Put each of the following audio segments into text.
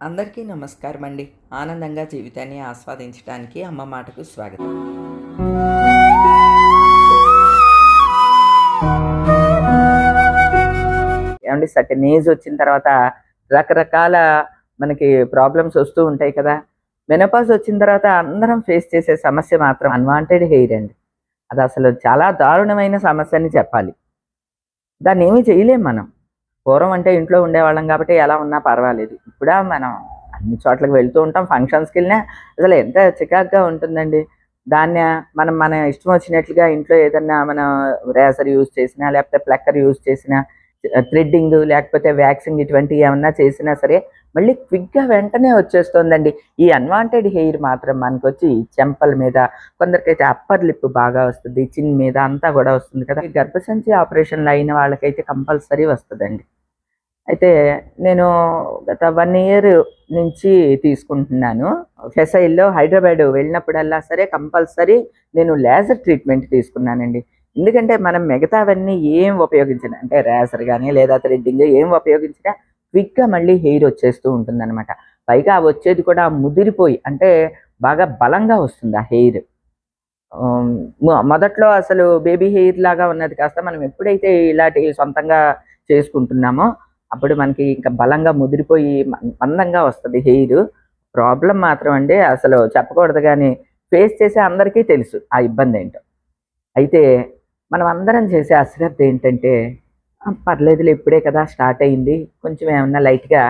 అందరికీ నమస్కారం అండి. ఆనందంగా జీవితాన్ని ఆస్వాదించడానికి అమ్మ మాటకు స్వాగతం. ఏమండి, సర్టెన్ ఏజ్ వచ్చిన తర్వాత రకరకాల మనకి ప్రాబ్లమ్స్ వస్తూ ఉంటాయి కదా! మెనోపాజ్ వచ్చిన తర్వాత అందరం ఫేస్ చేసే సమస్య మాత్రం అన్‌వాంటెడ్ హెయిర్ అండి. అది అసలు చాలా దారుణమైన సమస్య అని చెప్పాలి. దాన్నేమి చేయలేం మనం. పూర్వం అంటే ఇంట్లో ఉండేవాళ్ళం కాబట్టి ఎలా ఉన్నా పర్వాలేదు. ఇప్పుడా మనం అన్ని చోట్లకి వెళ్తూ ఉంటాం. ఫంక్షన్స్‌కెళ్ళినా అసలు ఎంత చికాకుగా ఉంటుందండి. దాన్ని మనం మన ఇష్టం వచ్చినట్లుగా ఇంట్లో ఏదన్నా మనం రేజర్ యూజ్ చేసినా, లేకపోతే ప్లక్కర్ యూజ్ చేసినా, థ్రెడ్డింగ్ లేకపోతే వ్యాక్సింగ్ ఇటువంటివి ఏమన్నా చేసినా సరే, మళ్ళీ క్విక్‌గా వెంటనే వచ్చేస్తోందండి. ఈ అన్‌వాంటెడ్ హెయిర్ మాత్రం మనకొచ్చి చెంపల మీద, కొందరికైతే అప్పర్ లిప్ బాగా వస్తది. చిన్ మీద అంతా గూడా వస్తుంది కదా! ఈ గర్భసంచి ఆపరేషన్‌లు అయిన వాళ్ళకైతే కంపల్సరీ వస్తదండి. అయితే నేను గత 1 ఇయర్ నుంచి తీసుకుంటున్నాను. ఫెసైల్‌లో హైదరాబాద్ వెళ్ళినప్పుడల్లా సరే కంపల్సరీ నేను లేజర్ ట్రీట్మెంట్ తీసుకున్నానండి. ఎందుకంటే మనం మిగతావన్నీ ఏం ఉపయోగించినా అంటే రేజర్ గాని లేదా థ్రెడ్డింగ్ ఏం ఉపయోగించినా క్విక్‌గా మళ్ళీ హెయిర్ వచ్చేస్తూ ఉంటుందనమాట. పైగా ఆ వచ్చేది కూడా ముదిరిపోయి అంటే బాగా బలంగా వస్తుంది ఆ హెయిర్. ఆహ్, మొదట్లో అసలు బేబీ హెయిర్ లాగా ఉన్నది కాస్త మనం ఎప్పుడైతే ఇలాంటివి సొంతంగా చేసుకుంటున్నామో అప్పుడు మనకి ఇంకా బలంగా ముదిరిపోయి మందంగా వస్తది హెయిరు. ప్రాబ్లమ్ మాత్రం అండి అసలు చెప్పకూడదు గానీ, ఫేస్ చేసే అందరికీ తెలుసు ఆ ఇబ్బందేంటో. అయితే మనం అందరం చేసే అశ్రద్ధ ఏంటంటే, పర్లేదులే ఇప్పుడే కదా స్టార్ట్ అయింది. కొంచెం ఏమన్నా లైట్‌గా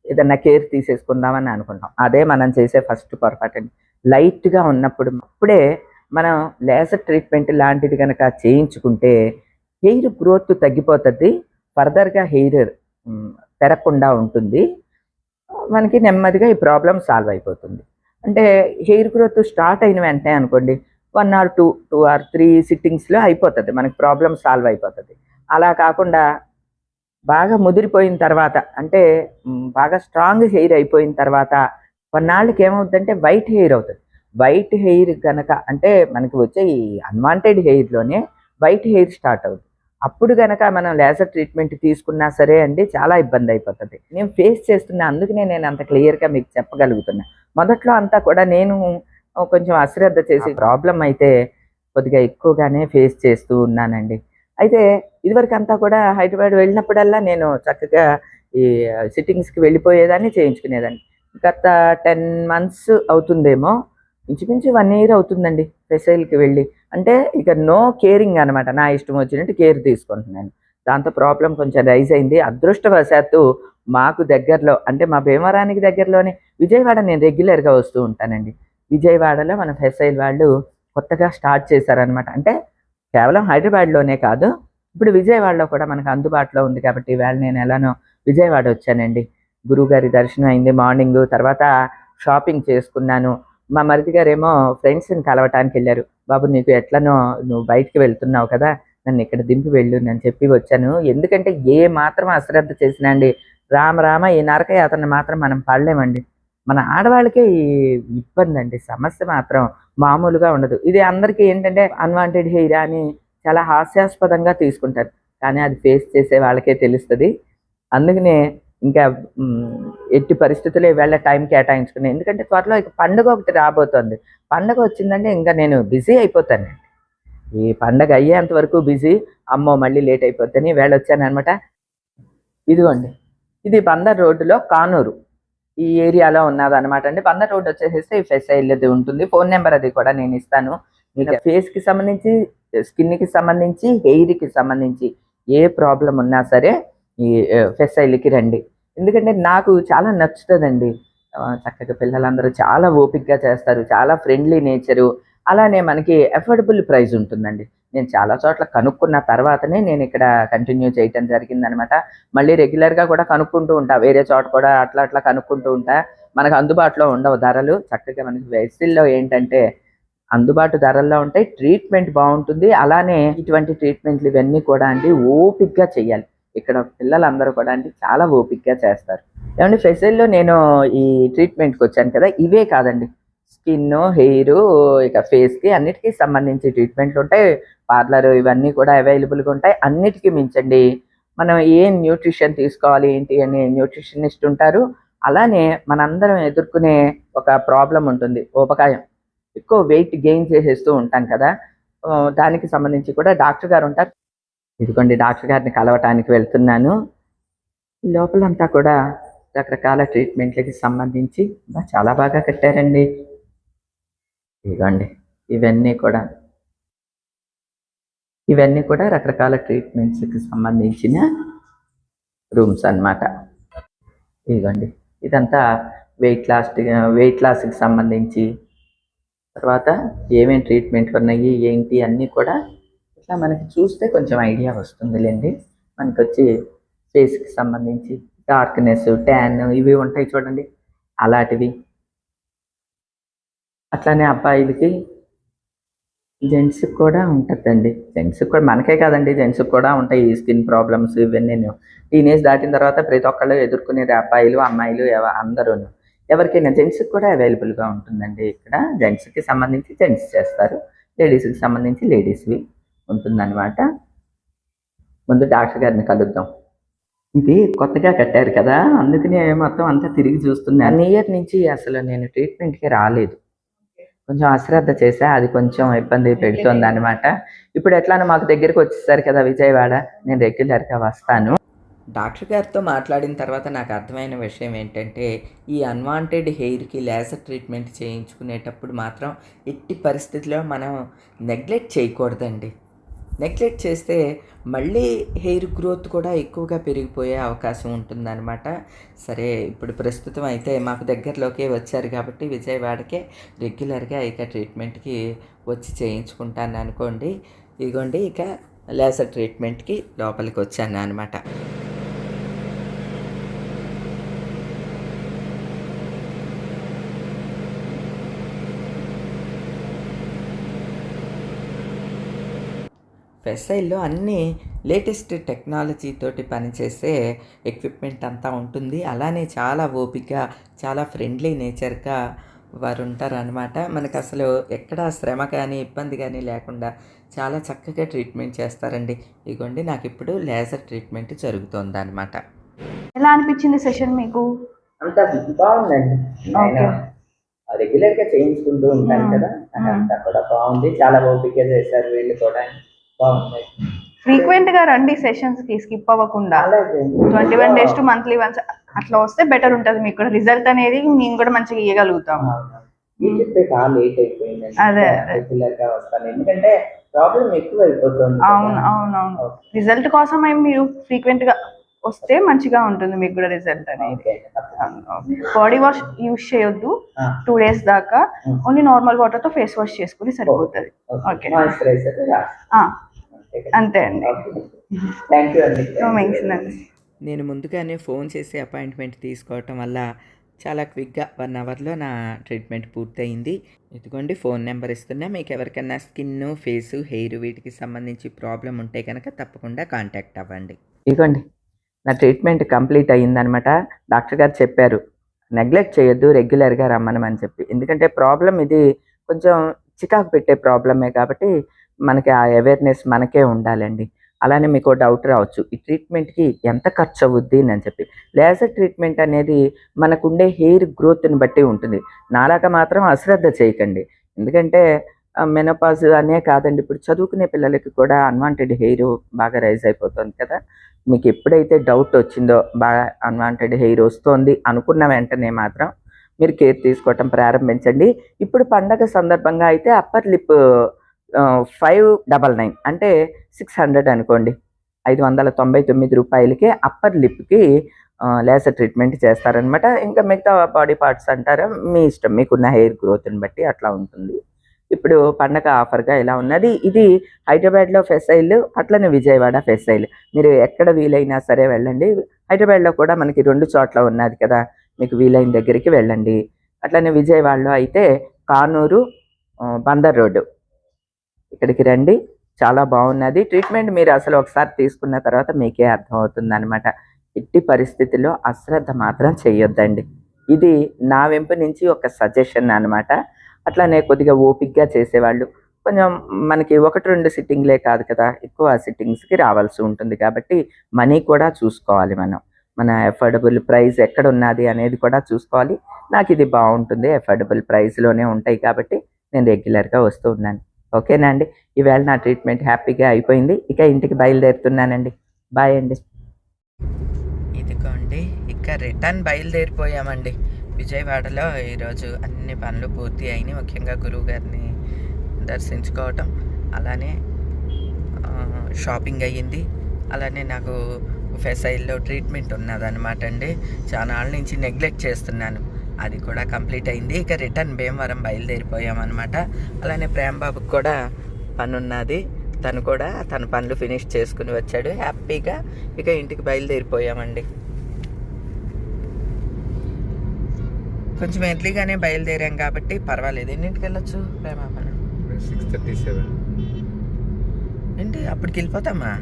ఏదన్నా కేర్ తీసేసుకుందామని అనుకుంటాం. అదే మనం చేసే ఫస్ట్ పొరపాటండి. లైట్‌గా ఉన్నప్పుడు అప్పుడే మనం లేజర్ ట్రీట్మెంట్ లాంటిది గనక చేయించుకుంటే, హెయిర్ గ్రోత్ తగ్గిపోతది. ఫర్దర్‌గా హెయిర్ హ్మ్. పెరగకుండా ఉంటుంది. మనకి నెమ్మదిగా ఈ ప్రాబ్లమ్ సాల్వ్ అయిపోతుంది. అంటే హెయిర్ గ్రోత్ స్టార్ట్ అయిన వెంటనే అనుకోండి 1 ఆర్ 2 ఆర్ 3 సిట్టింగ్స్‌లో అయిపోతది. మనకి ప్రాబ్లమ్ సాల్వ్ అయిపోతది. అలా కాకుండా బాగా ముదిరిపోయిన తర్వాత అంటే బాగా స్ట్రాంగ్ హెయిర్ అయిపోయిన తర్వాత కొన్నాళ్ళకి ఏమవుద్దంటే వైట్ హెయిర్ అవుతది. వైట్ హెయిర్ గనక అంటే మనకి వచ్చే ఈ అన్‌వాంటెడ్ హెయిర్‌లోనే వైట్ హెయిర్ స్టార్ట్ అవుద్ది. అప్పుడు గనక మనం లేజర్ ట్రీట్మెంట్ తీసుకున్నా సరే అండి చాలా ఇబ్బందయిపోతది. నేను ఫేస్ చేస్తున్నా అందుకనే నేను అంత క్లియర్‌గా మీకు చెప్పగలుగుతున్నా. మొదట్లో అంతా కూడా నేను కొంచెం అశ్రద్ధ చేసి ప్రాబ్లమ్ అయితే కొద్దిగా ఎక్కువగానే ఫేస్ చేస్తూ ఉన్నానండి. అయితే ఇదివరకంతా కూడా హైదరాబాద్ వెళ్ళినప్పుడల్లా నేను చక్కగా ఈ సిట్టింగ్స్‌కి వెళ్ళిపోయేదాన్ని, చేయించుకునేదాన్ని. గత 10 మంత్స్ అవుతుందేమో, ఇంచుమించు 1 ఇయర్ అవుతుందండి ఫెసైల్‌కి వెళ్ళి. అంటే ఇక నో కేరింగ్ అనమాట. నా ఇష్టం వచ్చినట్టు కేర్ తీసుకుంటున్నాను. దాంతో ప్రాబ్లమ్ కొంచెం రైజ్ అయింది. అదృష్టవశాత్తు మాకు దగ్గరలో అంటే మా భీమవరానికి దగ్గరలోనే విజయవాడ నేను రెగ్యులర్‌గా వస్తూ ఉంటానండి. విజయవాడలో మన ఫెసైల్ వాళ్ళు కొత్తగా స్టార్ట్ చేశారనమాట. అంటే కేవలం హైదరాబాద్‌లోనే కాదు, ఇప్పుడు విజయవాడలో కూడా మనకు అందుబాటులో ఉంది కాబట్టి ఈవేళ నేను ఎలానో విజయవాడ వచ్చానండి. గురువుగారి దర్శనం అయింది మార్నింగు. తర్వాత షాపింగ్ చేసుకున్నాను. మా మరిది గారేమో ఫ్రెండ్స్‌ని కలవటానికెళ్లారు. "బాబు నీకు ఎట్లనో నువ్వు బయటికి వెళ్తున్నావు కదా! నన్నిక్కడ దింపి వెళ్ళు" అని చెప్పి వచ్చాను. ఎందుకంటే ఏ మాత్రం అశ్రద్ధ చేసినా అండి, రామ రామ ఈ నరకయాతన మాత్రం మనం పడలేమండి. మన ఆడవాళ్ళకే ఈ ఇబ్బందండి. సమస్య మాత్రం మామూలుగా ఉండదు. ఇది అందరికీ ఏంటంటే అన్‌వాంటెడ్ హెయిరా అని చాలా హాస్యాస్పదంగా తీసుకుంటారు. కానీ అది ఫేస్ చేసే వాళ్ళకే తెలుస్తది. అందుకనే ఇంకా ఎట్టి పరిస్థితుల్లో ఈవేళ టైం కేటాయించుకున్నా. ఎందుకంటే త్వరలో ఇక పండుగ ఒకటి రాబోతోంది. పండగ వచ్చిందంటే ఇంక నేను బిజీ అయిపోతానండి. ఈ పండగ అయ్యేంత వరకు బిజీ. అమ్మో! మళ్ళీ లేట్ అయిపోద్దని ఈవేళ వచ్చాననమాట. ఇదిగోండి. ఇది బందర్ రోడ్డులో కానూరు. ఈ ఏరియాలో ఉన్నదనమాట అండి. బందర్ రోడ్ వచ్చేసేసి ఫెసైల్‌ది ఉంటుంది. ఫోను నంబర్ అది కూడా నేనిస్తాను. మీకు ఫేస్‌కి సంబంధించి, స్కిన్‌కి సంబంధించి, హెయిర్‌కి సంబంధించి ఏ ప్రాబ్లమ్ ఉన్నా సరే ఈ ఫెసైల్‌కి రండి. ఎందుకంటే నాకు చాలా నచ్చుతదండి. చక్కగా పిల్లలందరూ చాలా ఓపికగా చేస్తారు. చాలా ఫ్రెండ్లీ నేచరు. అలానే మనకి అఫోర్డబుల్ ప్రైస్ ఉంటుందండి. నేను చాలా చోట్ల కనుక్కున్న తర్వాతనే నేనిక్కడ కంటిన్యూ చేయటం జరిగిందనమాట. మళ్ళీ రెగ్యులర్‌గా కూడా కనుక్కుంటూ ఉంటా. వేరే చోట కూడా అట్లా అట్లా కనుక్కుంటూ ఉంటా. మనకు అందుబాటులో ఉండవు ధరలు. చక్కగా మనకి వెస్టిల్‌లో ఏంటంటే అందుబాటు ధరల్లో ఉంటాయి. ట్రీట్మెంట్ బావుంటుంది. అలానే ఇటువంటి ట్రీట్మెంట్‌లు ఇవన్నీ కూడా అండి ఓపికగా చేయాలి. ఇక్కడ పిల్లలందరూ కూడా అండి చాలా ఓపికగా చేస్తారు. ఏవండీ ఫెసైల్‌లో నేను ఈ ట్రీట్మెంట్‌కొచ్చాను కదా! ఇవే కాదండి. స్కిన్ను, హెయిరు ఇక ఫేస్‌కి అన్నిటికి సంబంధించి ట్రీట్మెంట్‌లుంటాయి. పార్లర్ ఇవన్నీ కూడా అవైలబుల్‌గా ఉంటాయి. అన్నిటికి మించండి మనం ఏం న్యూట్రిషన్ తీసుకోవాలి ఏంటి అని న్యూట్రిషనిస్ట్ ఉంటారు. అలానే మనందరం ఎదుర్కొనే ఒక ప్రాబ్లం ఉంటుంది, ఊబకాయం. ఎక్కువ వెయిట్ గెయిన్ చేసేస్తూ ఉంటాం కదా, దానికి సంబంధించి కూడా డాక్టర్ గారు ఉంటారు. ఇదిగోండి డాక్టర్ గారిని కలవటానికి వెళ్తున్నాను. ఈ లోపలంతా కూడా రకరకాల ట్రీట్మెంట్లకి సంబంధించి చాలా బాగా కట్టారండి. ఇదిగోండి ఇవన్నీ కూడా రకరకాల ట్రీట్మెంట్స్కి సంబంధించిన రూమ్స్ అన్నమాట. ఇదిగోండి ఇదంతా వెయిట్ లాస్కి సంబంధించి, తర్వాత ఏమేమి ట్రీట్మెంట్లు ఉన్నాయి ఏంటి అన్నీ కూడా ఇట్లా మనకి చూస్తే కొంచెం ఐడియా వస్తుందిలేండి. మనకి వచ్చి ఫేస్కి సంబంధించి డార్క్నెస్, ట్యాన్ ఇవి ఉంటాయి చూడండి, అలాంటివి. అట్లానే అబ్బాయిలకి, జెంట్స్కి కూడా ఉంటుందండి. జెంట్స్కి కూడా, మనకే కాదండి, జెంట్స్కి కూడా ఉంటాయి ఈ స్కిన్ ప్రాబ్లమ్స్ ఇవన్నీ. టీనేజ్ దాటిన తర్వాత ప్రతి ఒక్కళ్ళు ఎదుర్కొనేది, అబ్బాయిలు అమ్మాయిలు అందరూ. ఎవరికైనా జెంట్స్కి కూడా అవైలబుల్గా ఉంటుందండి. ఇక్కడ జెంట్స్కి సంబంధించి జెంట్స్ చేస్తారు, లేడీస్కి సంబంధించి లేడీస్వి ఉంటుందన్నమాట. ముందు డాక్టర్ గారిని కలుద్దాం. ఇది కొత్తగా కట్టారు కదా, అందుకని మొత్తం అంతా తిరిగి చూస్తున్నాను. 1 ఇయర్ నుంచి అసలు నేను ట్రీట్మెంట్కి రాలేదు, కొంచెం అశ్రద్ధ చేశా, అది కొంచెం ఇబ్బంది పెడుతుంది అనమాట. ఇప్పుడు ఎట్లానో మాకు దగ్గరికి వచ్చేసారు కదా విజయవాడ, నేను రెగ్యులర్గా వస్తాను. డాక్టర్ గారితో మాట్లాడిన తర్వాత నాకు అర్థమైన విషయం ఏంటంటే, ఈ అన్వాంటెడ్ హెయిర్కి లేజర్ ట్రీట్మెంట్ చేయించుకునేటప్పుడు మాత్రం ఎట్టి పరిస్థితిలో మనం నెగ్లెక్ట్ చేయకూడదండి. నెగ్లెక్ట్ చేస్తే మళ్ళీ హెయిర్ గ్రోత్ కూడా ఎక్కువగా పెరిగిపోయే అవకాశం ఉంటుందన్నమాట. సరే, ఇప్పుడు ప్రస్తుతం అయితే మాకు దగ్గరలోకే వచ్చారు కాబట్టి విజయవాడకే రెగ్యులర్గా ఇక ట్రీట్మెంట్కి వచ్చి చేయించుకుంటాను అనుకోండి. ఇదిగోండి ఇక లేజర్ ట్రీట్మెంట్కి లోపలికి వచ్చాను అనమాట. ఫెసైల్లో అన్నీ లేటెస్ట్ టెక్నాలజీ తోటి పనిచేసే ఎక్విప్మెంట్ అంతా ఉంటుంది. అలానే చాలా ఓపికగా, చాలా ఫ్రెండ్లీ నేచర్గా వారు ఉంటారనమాట. మనకు అసలు ఎక్కడ శ్రమ కానీ ఇబ్బంది కానీ లేకుండా చాలా చక్కగా ట్రీట్మెంట్ చేస్తారండి. ఇదిగోండి నాకు ఇప్పుడు లేజర్ ట్రీట్మెంట్ జరుగుతుంది అనమాట. ఎలా అనిపించింది సెషన్ మీకు? అంతా బాగుందండి. రెగ్యులర్గా చేయించుకుంటూ ఉంటాను కదా, అంతా కూడా బాగుంది. చాలా ఓపికగా చేశారు వీళ్ళు కూడా, బాగుంది. ఫ్రీక్వెంట్ గా రండి సెషన్స్ కి, స్కిప్ అవ్వకుండా. 21 days to monthly once అట్లా వస్తే బెటర్ ఉంటుంది మీకు కూడా, రిజల్ట్ అనేది మేము కూడా మంచిగా ఇవ్వగలుగుతాం. అదే ఎందుకంటే ప్రాబ్లం ఎక్కువ అయిపోతుంది. అవును. రిజల్ట్ కోసం మీరు ఫ్రీక్వెంట్ గా వస్తే మంచిగా ఉంటుంది మీకు కూడా రిజల్ట్ అనేది. బాడీ వాష్ యూజ్ చేయొద్దు 2 days దాకా, ఓన్లీ నార్మల్ వాటర్ తో ఫేస్ వాష్ చేసుకుని సరిపోతుంది. ఓకే, అంతే అండి. నేను ముందుగానే ఫోన్ చేసి అపాయింట్మెంట్ తీసుకోవటం వల్ల చాలా క్విక్గా 1 అవర్లో నా ట్రీట్మెంట్ పూర్తయింది. ఇదిగోండి ఫోన్ నెంబర్ ఇస్తున్నా, మీకు ఎవరికైనా స్కిన్, ఫేసు, హెయిర్ వీటికి సంబంధించి ప్రాబ్లం ఉంటే కనుక తప్పకుండా కాంటాక్ట్ అవ్వండి. ఇదిగోండి నా ట్రీట్మెంట్ కంప్లీట్ అయ్యిందనమాట. డాక్టర్ గారు చెప్పారు నెగ్లెక్ట్ చేయొద్దు, రెగ్యులర్గా రమ్మనమని చెప్పి. ఎందుకంటే ప్రాబ్లం ఇది కొంచెం చికాకు పెట్టే ప్రాబ్లమే కాబట్టి మనకి ఆ అవేర్నెస్ మనకే ఉండాలండి. అలానే మీకు డౌట్ రావచ్చు, ఈ ట్రీట్మెంట్కి ఎంత ఖర్చు అవుద్ది అని చెప్పి. లేజర్ ట్రీట్మెంట్ అనేది మనకుండే హెయిర్ గ్రోత్ని బట్టి ఉంటుంది. నాలాగా మాత్రం అశ్రద్ధ చేయకండి, ఎందుకంటే మెనోపాజ్ అనే కాదండి, ఇప్పుడు చదువుకునే పిల్లలకి కూడా అన్వాంటెడ్ హెయిర్ బాగా రైజ్ అయిపోతుంది కదా. మీకు ఎప్పుడైతే డౌట్ వచ్చిందో బాగా అన్వాంటెడ్ హెయిర్ వస్తుంది అనుకున్న వెంటనే మాత్రం మీరు కేర్ తీసుకోవటం ప్రారంభించండి. ఇప్పుడు పండగ సందర్భంగా అయితే అప్పర్ లిప్ 599 అంటే 600 అనుకోండి, 599 రూపాయలకే అప్పర్ లిప్కి లేజర్ ట్రీట్మెంట్ చేస్తారనమాట. ఇంకా మిగతా బాడీ పార్ట్స్ అంటారా మీ ఇష్టం, మీకున్న హెయిర్ గ్రోత్ని బట్టి అట్లా ఉంటుంది. ఇప్పుడు పండగ ఆఫర్గా ఇలా ఉన్నది. ఇది హైదరాబాద్లో ఫెసైల్, అట్లనే విజయవాడ ఫెసైల్. మీరు ఎక్కడ వీలైనా సరే వెళ్ళండి. హైదరాబాద్లో కూడా మనకి 2 చోట్ల ఉన్నది కదా, మీకు వీలైన దగ్గరికి వెళ్ళండి. అట్లనే విజయవాడలో అయితే కానూరు, బందర్ రోడ్డు, ఇక్కడికి రండి. చాలా బాగున్నది ట్రీట్మెంట్. మీరు అసలు ఒకసారి తీసుకున్న తర్వాత మీకే అర్థమవుతుంది అనమాట. ఎట్టి పరిస్థితుల్లో అశ్రద్ధ మాత్రం చేయొద్దండి. ఇది నా వెంపు నుంచి ఒక సజెషన్ అనమాట. అట్లానే కొద్దిగా ఓపిక్గా చేసేవాళ్ళు కొంచెం మనకి 1-2 సిట్టింగ్లే కాదు కదా, ఎక్కువ సిట్టింగ్స్కి రావాల్సి ఉంటుంది కాబట్టి మనీ కూడా చూసుకోవాలి మనం. మన అఫోర్డబుల్ ప్రైస్ ఎక్కడ ఉన్నది అనేది కూడా చూసుకోవాలి. నాకు ఇది బాగుంటుంది, అఫోర్డబుల్ ప్రైస్లోనే ఉంటాయి కాబట్టి నేను రెగ్యులర్గా వస్తూ ఉన్నాను. ఓకేనా అండి, ఈవేళ నా ట్రీట్మెంట్ హ్యాపీగా అయిపోయింది. ఇక ఇంటికి బయలుదేరుతున్నానండి. బాయ్ అండి. ఇదిగోండి, ఇక రిటర్న్ బయలుదేరిపోయామండి. విజయవాడలో ఈరోజు అన్ని పనులు పూర్తి అయినాయి. ముఖ్యంగా గురువు గారిని దర్శించుకోవటం, అలానే షాపింగ్ అయ్యింది. అలానే నాకు ఫెసైల్లో ట్రీట్మెంట్ ఉన్నదన్నమాట అండి. చాలా నాళ్ళ నుంచి నెగ్లెక్ట్ చేస్తున్నాను, అది కూడా కంప్లీట్ అయింది. ఇక రిటర్న్ భీమవరం బయలుదేరిపోయామన్నమాట. అలానే ప్రేమబాబుకి కూడా పని ఉన్నది, తను కూడా తన పనులు ఫినిష్ చేసుకుని వచ్చాడు హ్యాపీగా. ఇక ఇంటికి బయలుదేరిపోయామండి. కొంచెం ఎర్లీగానే బయలుదేరాం కాబట్టి పర్వాలేదు. ఎన్నింటికి వెళ్ళొచ్చు ప్రేమ? 6:37 ఏంటి అప్పటికి వెళ్ళిపోతామా?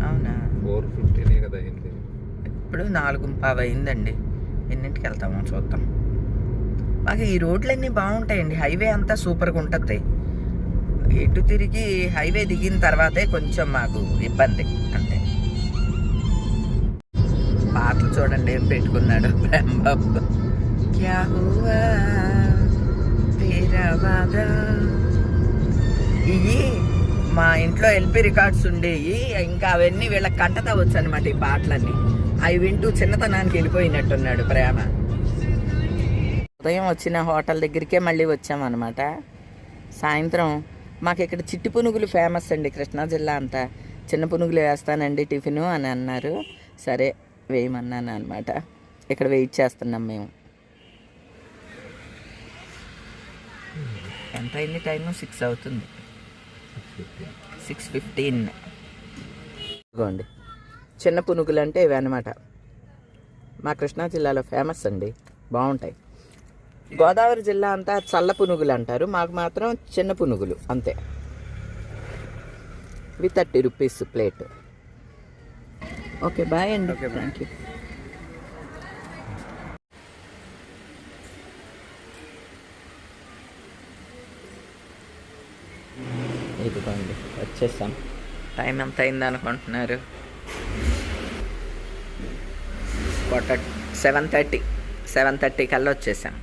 అవునా, 4:15 కదా అయింది. ఇప్పుడు 4:15 అయిందండి. ఎన్నింటికి వెళ్తామో చూద్దాం. మాకు ఈ రోడ్లన్నీ బాగుంటాయండి, హైవే అంతా సూపర్గా ఉంటుంది. ఎటు తిరిగి హైవే దిగిన తర్వాతే కొంచెం మాకు ఇబ్బంది అంతే. పాటలు చూడండి ఏం పెట్టుకున్నాడు ప్రేమబాబు. క్యా హువా తేరా వాదా. ఇవి మా ఇంట్లో ఎల్పి రికార్డ్స్ ఉండేవి, ఇంకా అవన్నీ వీళ్ళకి కంటతా వచ్చు అనమాట ఈ పాటలన్నీ. అవి వింటూ చిన్నతనానికి వెళ్ళిపోయినట్టున్నాడు ప్రేమ. ఉదయం వచ్చిన హోటల్ దగ్గరికే మళ్ళీ వచ్చామన్నమాట. సాయంత్రం మాకు ఇక్కడ చిట్టి పునుగులు ఫేమస్ అండి, కృష్ణా జిల్లా అంతా. చిన్న పునుగులు వేస్తానండి టిఫిను అని అన్నారు. సరే వేయమన్నాను అనమాట. ఇక్కడ వెయిట్ చేస్తున్నాం మేము. ఎంత అయింది టైము? 6 అవుతుంది, 6:15. ఇదిగోండి, చిన్న పునుగులు అంటే ఇవి అనమాట. మా కృష్ణా జిల్లాలో ఫేమస్ అండి, బాగుంటాయి. గోదావరి జిల్లా అంతా చల్ల పునుగులు అంటారు, మాకు మాత్రం చిన్న పునుగులు అంతే. ఇవి 30 రూపీస్ ప్లేట్. ఓకే బాయ్ అండి, థ్యాంక్ యూ. ఇదిగోండి వచ్చేసాం. టైం ఎంత అయింది అనుకుంటున్నారు? 7:30 కల్లా వచ్చేసాం.